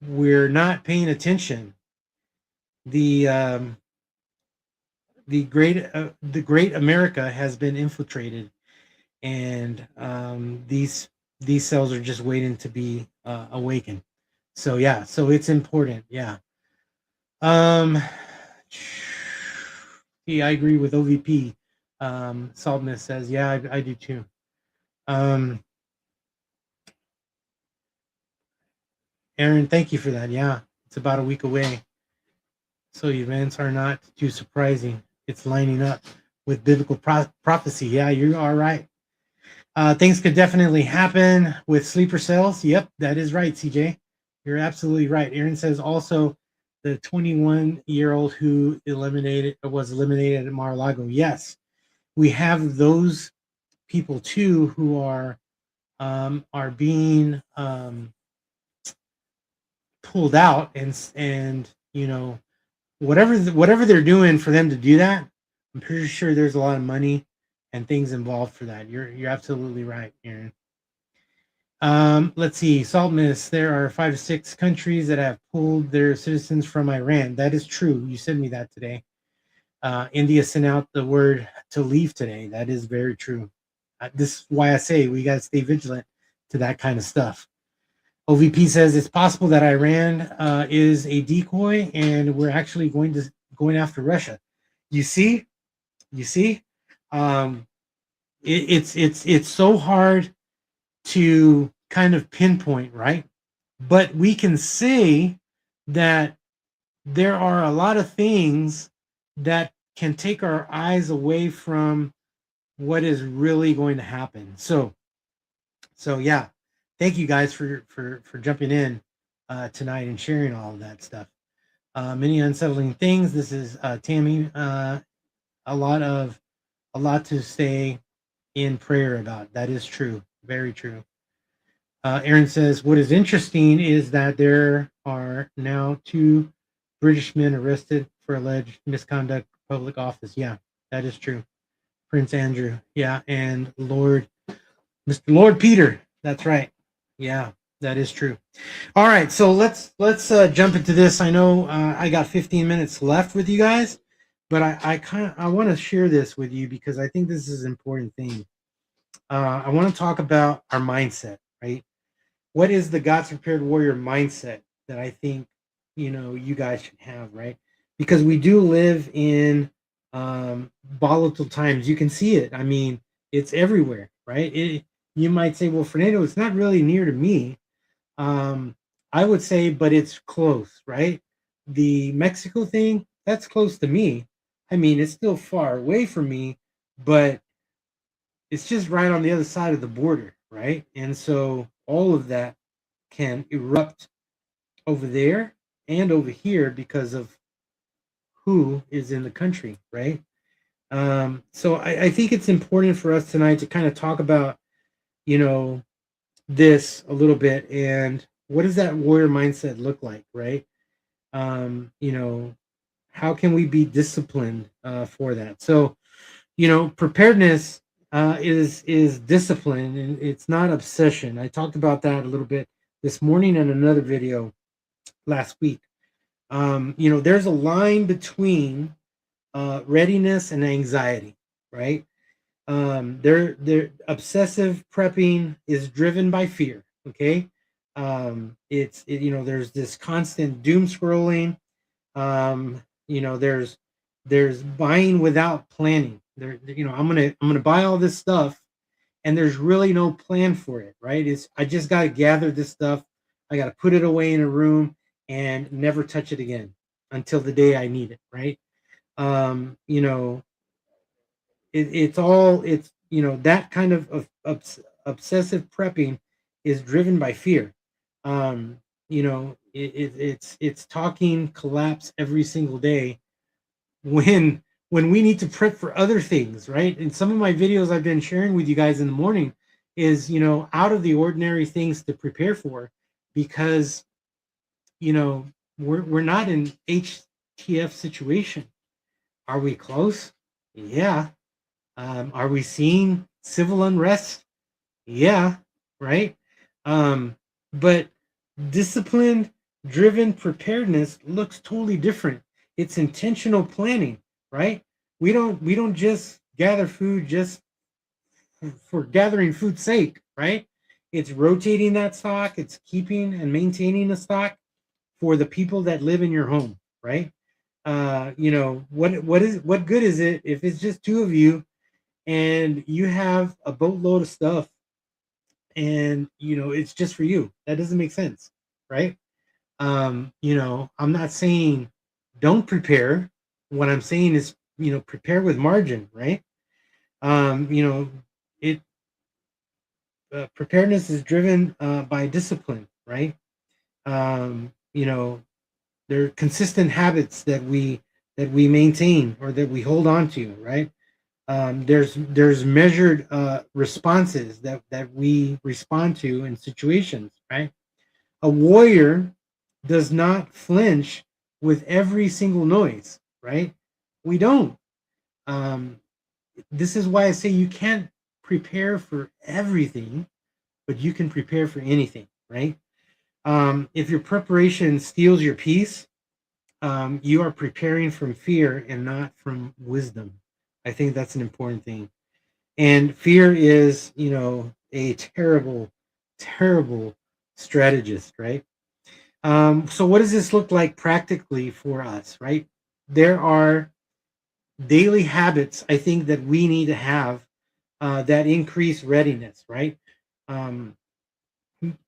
we're not paying attention. The the great America has been infiltrated, and these cells are just waiting to be awakened. So yeah, so it's important. Yeah. Um, yeah, I agree with OVP. Saltness says, yeah, I do too. Aaron, thank you for that. Yeah, it's about a week away. So events are not too surprising. It's lining up with biblical prophecy. Yeah, you are right. Things could definitely happen with sleeper cells. Yep, that is right, CJ. You're absolutely right. Aaron says also the 21-year-old who was eliminated at Mar-a-Lago. Yes, we have those people too who are being pulled out and whatever they're doing for them to do that. I'm pretty sure there's a lot of money and things involved for that. You're absolutely right, Aaron. Let's see, Saltness. There are 5 to 6 countries that have pulled their citizens from Iran. That is true. You sent me that today. India sent out the word to leave today. That is very true. This is why I say we got to stay vigilant to that kind of stuff. OVP says it's possible that Iran is a decoy, and we're actually going after Russia. You see, um, it's so hard to kind of pinpoint, right? But we can say that there are a lot of things that can take our eyes away from what is really going to happen. So yeah, thank you guys for jumping in tonight and sharing all of that stuff. Many unsettling things. This is Tammy. A lot of a lot to stay in prayer about. That is true. Very true. Aaron says, what is interesting is that there are now 2 British men arrested for alleged misconduct public office. Yeah, that is true. Prince Andrew. Yeah, and Mr. Lord Peter. That's right. Yeah, that is true. All right, so let's jump into this. I know I got 15 minutes left with you guys, but I want to share this with you because I think this is an important thing. I want to talk about our mindset, right? What is the God's prepared warrior mindset that I think you guys should have, right? Because we do live in volatile times. You can see it. I mean, it's everywhere, right? You might say, well, Fernando, it's not really near to me. I would say, but it's close, right? The Mexico thing, that's close to me. I mean, it's still far away from me, but it's just right on the other side of the border, right? And so all of that can erupt over there and over here because of who is in the country, right? So I think it's important for us tonight to kind of talk about, you know, this a little bit and what does that warrior mindset look like, right? You know, how can we be disciplined for that? So, preparedness is discipline and it's not obsession. I talked about that a little bit this morning in another video last week. There's a line between readiness and anxiety, right? Their obsessive prepping is driven by fear. Okay, there's this constant doom scrolling. There's buying without planning. I'm gonna buy all this stuff, and there's really no plan for it, right? I just got to gather this stuff. I got to put it away in a room and never touch it again until the day I need it, right? Um, you know, it's that kind of obsessive prepping is driven by fear. It's talking collapse every single day when we need to prep for other things, right? And some of my videos I've been sharing with you guys in the morning is out of the ordinary things to prepare for, because we're not in HTF situation. Are we close? Yeah. Are we seeing civil unrest? Yeah, right. But disciplined driven preparedness looks totally different. It's intentional planning, right? We don't just gather food just for gathering food's sake, right? It's rotating that stock, it's keeping and maintaining the stock for the people that live in your home, right? What good is it if it's just 2 of you and you have a boatload of stuff and it's just for you? That doesn't make sense, right? I'm not saying don't prepare. What I'm saying is, prepare with margin, right? um you know it Preparedness is driven by discipline, right? There are consistent habits that we maintain or that we hold on to, right? There's measured responses that we respond to in situations, right? A warrior does not flinch with every single noise, right? We don't. Um, this is why I say you can't prepare for everything, but you can prepare for anything, right? If your preparation steals your peace, you are preparing from fear and not from wisdom. I think that's an important thing. And fear is, a terrible, terrible strategist, right? So what does this look like practically for us, right? There are daily habits I think that we need to have that increase readiness, right? Um,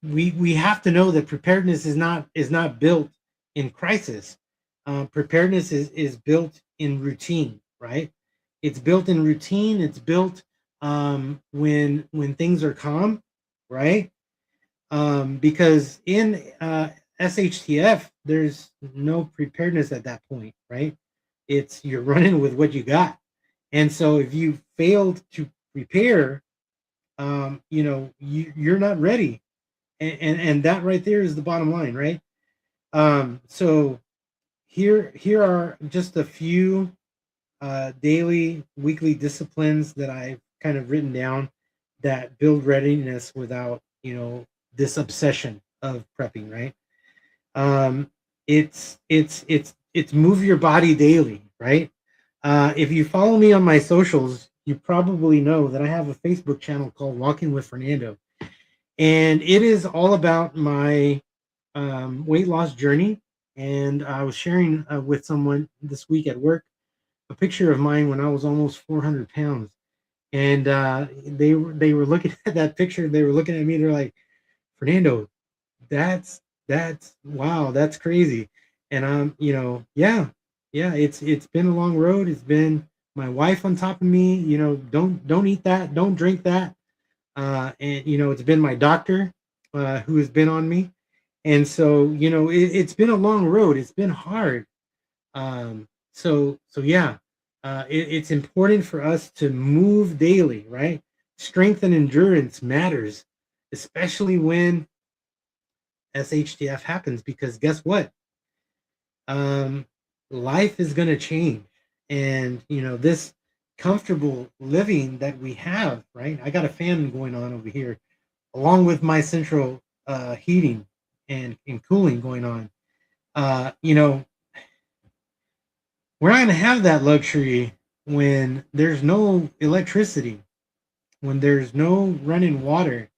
we have to know that preparedness is not built in crisis. Preparedness is built in routine, right? It's built in routine. It's built when things are calm, right? Because in SHTF, there's no preparedness at that point, right? It's you're running with what you got, and so if you failed to prepare, you're not ready, and that right there is the bottom line, right? So here are just a few daily, weekly disciplines that I've kind of written down that build readiness without, this obsession of prepping, right? Um, it's move your body daily, right? If you follow me on my socials, you probably know that I have a Facebook channel called Walking with Fernando, and it is all about my weight loss journey. And I was sharing with someone this week at work a picture of mine when I was almost 400 pounds. And they were looking at that picture. They were looking at me. They're like, Fernando, that's wow, that's crazy. And yeah, it's been a long road. It's been my wife on top of me. Don't eat that. Don't drink that. And it's been my doctor who has been on me. And so it's been a long road. It's been hard. So yeah, it's important for us to move daily, right? Strength and endurance matters, especially when SHTF happens, because guess what? Um, Life is going to change, and this comfortable living that we have, right? I got a fan going on over here, along with my central heating and cooling going on. Uh, you know, we're not going to have that luxury when there's no electricity, when there's no running water.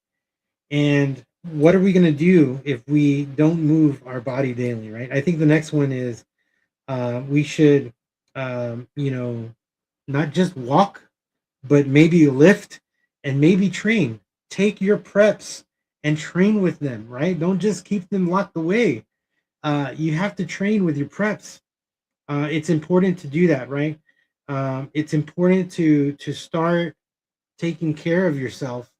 And what are we going to do if we don't move our body daily, right? I think the next one is we should, not just walk, but maybe lift and maybe train. Take your preps and train with them, right? Don't just keep them locked away. You have to train with your preps. It's important to do that, right? It's important to start taking care of yourself,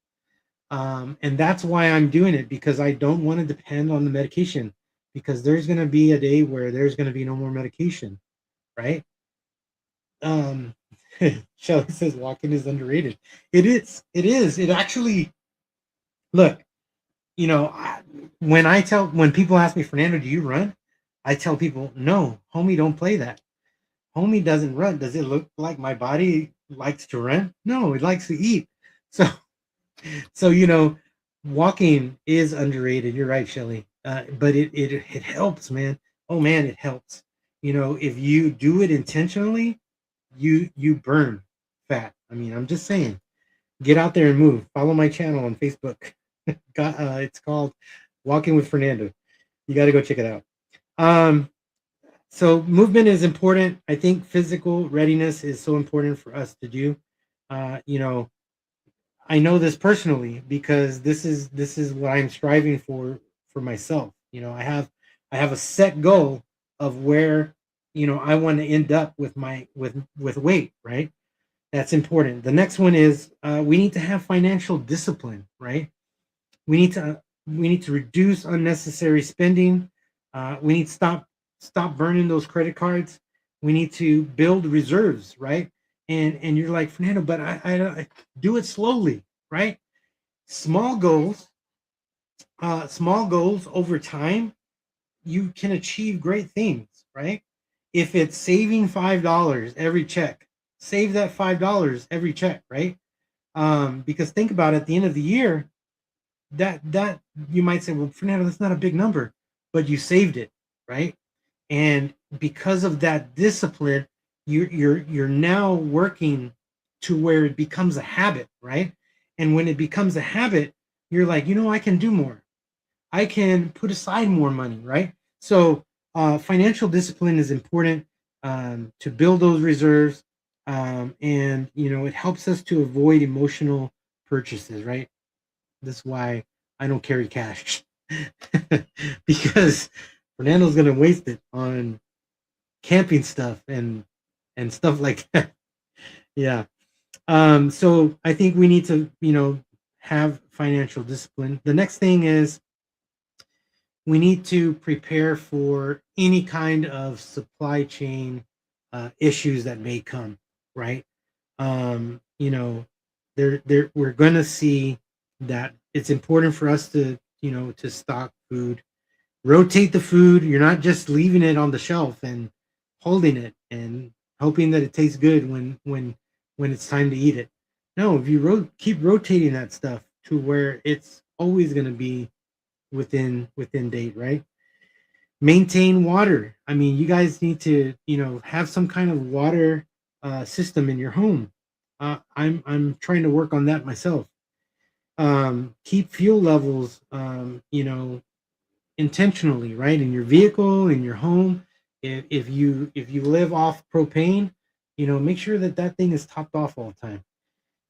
and that's why I'm doing it, because I don't want to depend on the medication. Because there's going to be a day where there's going to be no more medication, right? Um, Shelly says walking is underrated. It is. It is. It actually. Look, when people ask me, Fernando, do you run? I tell people, no, homie, don't play that. Homie doesn't run. Does it look like my body likes to run? No, it likes to eat. So, so walking is underrated. You're right, Shelly. But it helps, man. Oh man, it helps. If you do it intentionally, you burn fat. I mean, I'm just saying, get out there and move. Follow my channel on Facebook. It's called Walking with Fernando. You got to go check it out. So movement is important. I think physical readiness is so important for us to do. Uh, you know, I know this personally because this is what I'm striving for myself. I have a set goal of where I want to end up with my with weight, right? That's important. The next one is we need to have financial discipline, right? We need to reduce unnecessary spending. We need to stop burning those credit cards. We need to build reserves, right? And you're like, Fernando, but I do it slowly, right? Small goals, small goals over time, you can achieve great things, right? If it's saving $5 every check, save that $5 every check, right? Because think about it, at the end of the year, that you might say, well, Fernando, that's not a big number, but you saved it, right? And because of that discipline, you're now working to where it becomes a habit, right? And when it becomes a habit, you're like, I can do more. I can put aside more money, right? So financial discipline is important to build those reserves, and it helps us to avoid emotional purchases, right? That's why I don't carry cash because Fernando's going to waste it on camping stuff and stuff like that. Yeah. So I think we need to, have financial discipline. The next thing is we need to prepare for any kind of supply chain issues that may come, right? You know, we're going to see that it's important for us to, to stock food, rotate the food. You're not just leaving it on the shelf and holding it and hoping that it tastes good when it's time to eat it. No, if you keep rotating that stuff to where it's always going to be within date, right? Maintain water. I mean, you guys need to, have some kind of water system in your home. I'm trying to work on that myself. Keep fuel levels, intentionally, right, in your vehicle, in your home. If you live off propane, make sure that that thing is topped off all the time.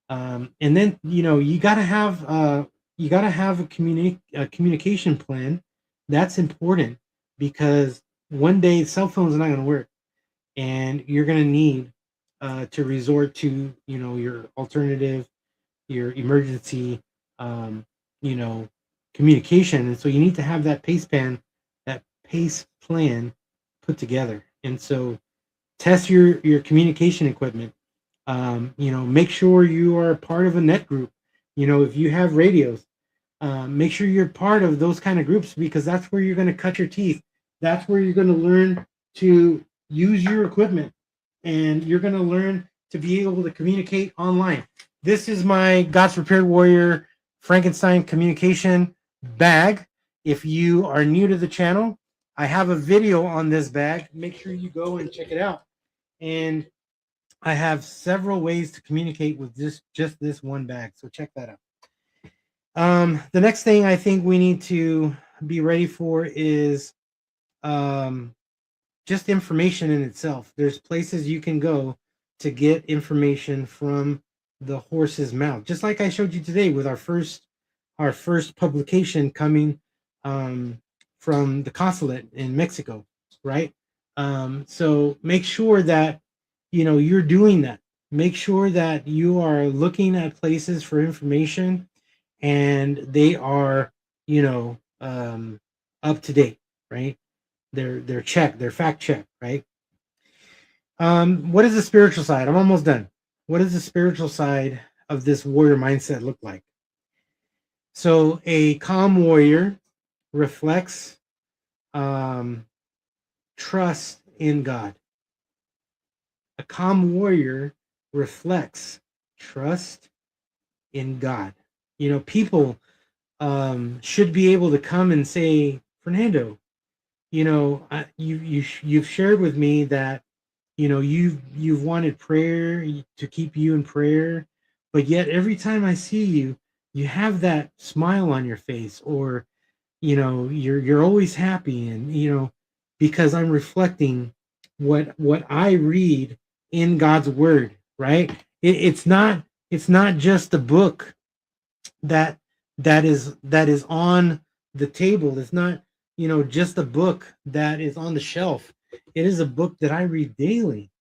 And then you gotta have a communication plan. That's important because one day cell phones are not going to work, and you're going to need to resort to your alternative, your emergency, um, you know, communication. And so you need to have that pace plan put together. And so test your communication equipment. Make sure you are part of a net group. If you have radios, make sure you're part of those kind of groups, because that's where you're going to cut your teeth. That's where you're going to learn to use your equipment, and you're going to learn to be able to communicate online. This is my God's Prepared Warrior Frankenstein communication bag. If you are new to the channel, I have a video on this bag. Make sure you go and check it out. And I have several ways to communicate with just this one bag. So check that out. The next thing I think we need to be ready for is just information in itself. There's places you can go to get information from the horse's mouth, just like I showed you today with our first publication coming from the consulate in Mexico, right? So make sure that you're doing that. Make sure that you are looking at places for information, and they are up to date, right? They're checked, they're fact checked, right? What is the spiritual side? I'm almost done. What does the spiritual side of this warrior mindset look like? So a calm warrior reflects trust in God. A calm warrior reflects trust in God. People should be able to come and say, Fernando, you've shared with me that you've wanted prayer to keep you in prayer, but yet every time I see you, you have that smile on your face, or you're always happy, and because I'm reflecting what I read in God's word, right? It's not just a book that that is on the table. It's not just a book that is on the shelf. It is a book that I read daily,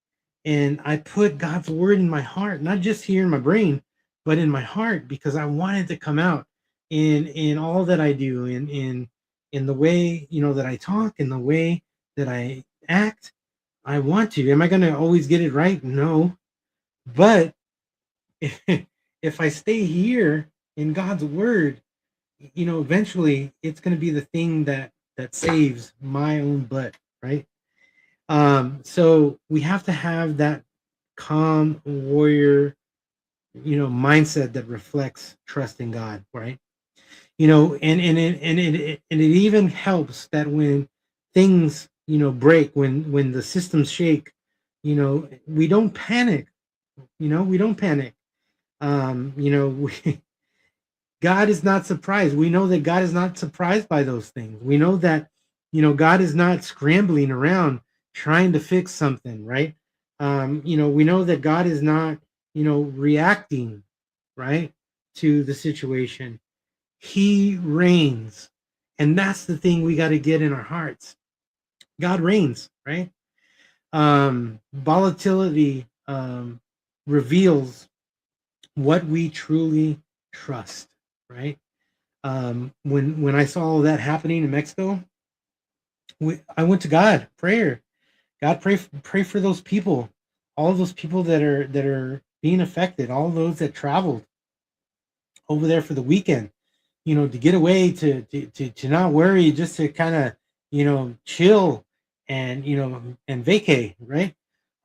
and I put God's word in my heart, not just here in my brain, but in my heart, because I want it to come out in all that I do, in the way that I talk, in the way that I act. I want to. Am I going to always get it right? No, but if I stay here in God's word, eventually it's going to be the thing that saves my own butt, right? So we have to have that calm warrior, mindset that reflects trust in God, right? And it even helps that when things break, when the systems shake, we don't panic. We don't panic. God is not surprised. We know that God is not surprised by those things. We know that, God is not scrambling around trying to fix something, right? We know that God is not, reacting, right, to the situation. He reigns. And that's the thing we got to get in our hearts. God reigns, right? Volatility reveals what we truly trust, right? When I saw all that happening in Mexico, I went to God, prayer. God, pray for those people, all those people that are being affected, all those that traveled over there for the weekend, to get away, to not worry, just to kind of, chill and, and vacay, right?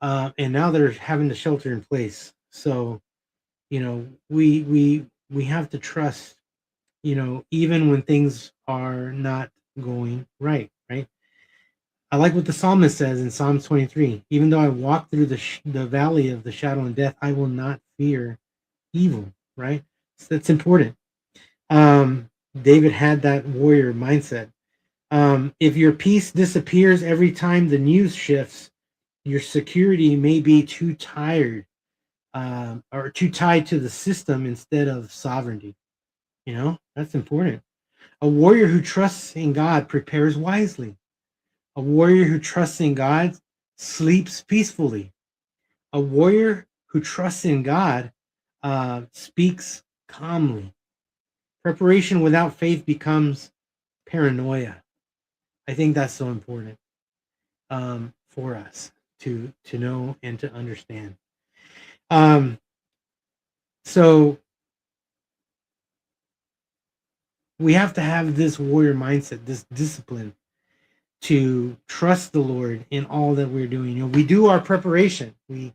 And now they're having the shelter in place. So, we have to trust, even when things are not going right, right? I like what the psalmist says in Psalm 23. Even though I walk through the valley of the shadow and death, I will not fear evil, right? So that's important. David had that warrior mindset. If your peace disappears every time the news shifts, your security may be too tired, or too tied to the system instead of sovereignty. That's important. A warrior who trusts in God prepares wisely. A warrior who trusts in God sleeps peacefully. A warrior who trusts in God speaks calmly. Preparation without faith becomes paranoia. I think that's so important, for us to know and to understand. Um, so we have to have this warrior mindset, this discipline to trust the Lord in all that we're doing. We do our preparation. We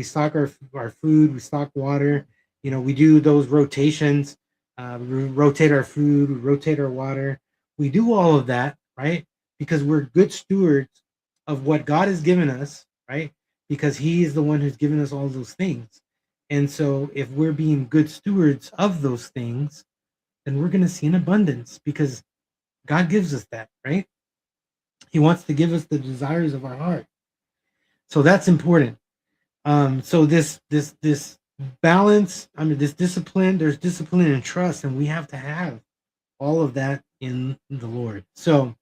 stock our food, we stock water. We do those rotations. We rotate our food, we rotate our water. We do all of that, right? Because we're good stewards of what God has given us, right? Because He is the one who's given us all those things. And so, if we're being good stewards of those things, then we're going to see an abundance because God gives us that, right? He wants to give us the desires of our heart. So that's important. So this balance, this discipline, there's discipline and trust, and we have to have all of that in the Lord. So,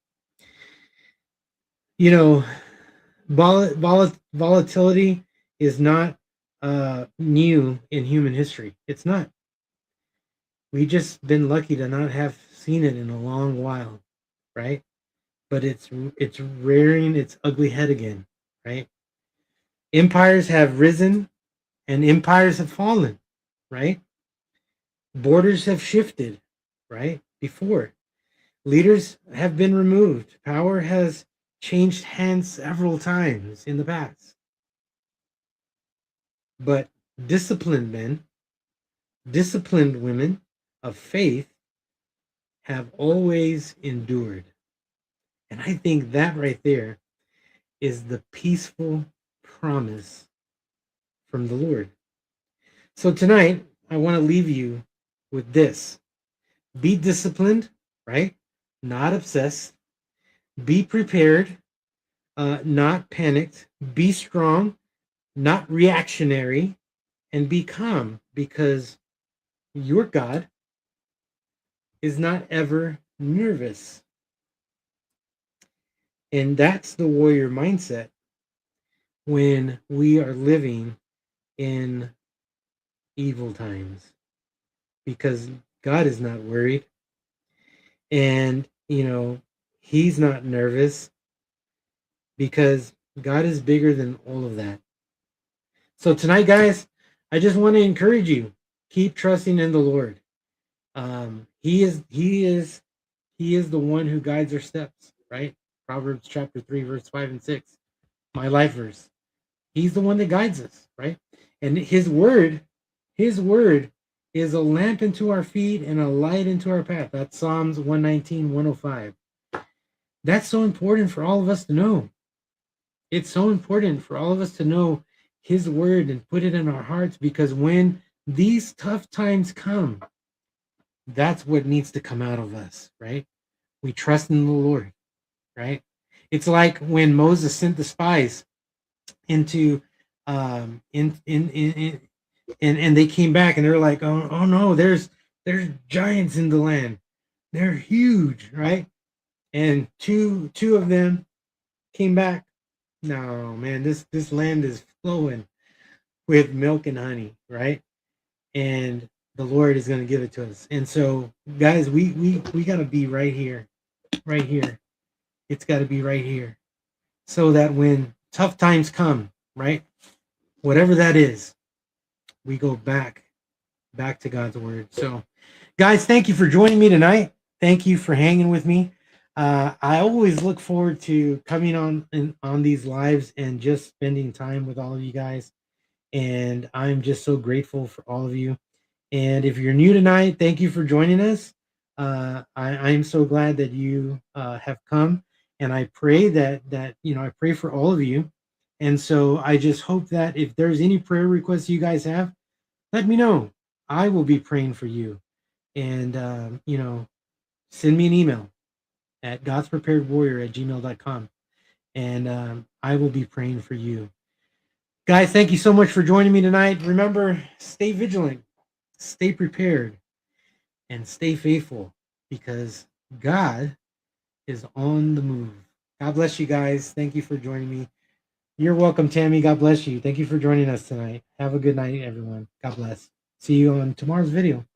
you know, volatility is not new in human history. It's not. We just been lucky to not have seen it in a long while, right? But it's rearing its ugly head again, right? Empires have risen and empires have fallen, right? Borders have shifted, right? Before. Leaders have been removed. Power has changed hands several times in the past. But disciplined men, disciplined women of faith have always endured. And I think that right there is the peaceful promise from the Lord. So tonight, I want to leave you with this. Be disciplined, right? Not obsessed. Be prepared, not panicked. Be strong, not reactionary. And be calm because your God is not ever nervous. And that's the warrior mindset when we are living in evil times because God is not worried and He's not nervous because God is bigger than all of that. So tonight, guys, I just want to encourage you, keep trusting in the Lord. He is the one who guides our steps, right? Proverbs chapter 3 verse 5 and 6, my life verse. He's the one that guides us, right? And his word is a lamp into our feet and a light into our path. That's Psalms 119, 105. That's so important for all of us to know. It's so important for all of us to know his word and put it in our hearts, because when these tough times come, that's what needs to come out of us, right? We trust in the Lord, right? It's like when Moses sent the spies into in and they came back and they're like, oh no, there's giants in the land. They're huge, right? And two of them came back No, man, this land is flowing with milk and honey, right? And the Lord is going to give it to us. And so, guys, we got to be right here, right here. It's got to be right here, so that when tough times come, right, whatever that is, we go back to God's word. So, guys, thank you for joining me tonight. Thank you for hanging with me. I always look forward to coming on these lives and just spending time with all of you guys. And I'm just so grateful for all of you. And if you're new tonight, thank you for joining us. I'm so glad that you have come, and I pray that I pray for all of you. And so I just hope that if there's any prayer requests you guys have, let me know. I will be praying for you. And send me an email at godspreparedwarrior@gmail.com, and I will be praying for you. Guys, thank you so much for joining me tonight. Remember, stay vigilant, stay prepared, and stay faithful, because God is on the move. God bless you guys. Thank you for joining me. You're welcome, Tammy. God bless you. Thank you for joining us tonight. Have a good night, everyone. God bless. See you on tomorrow's video.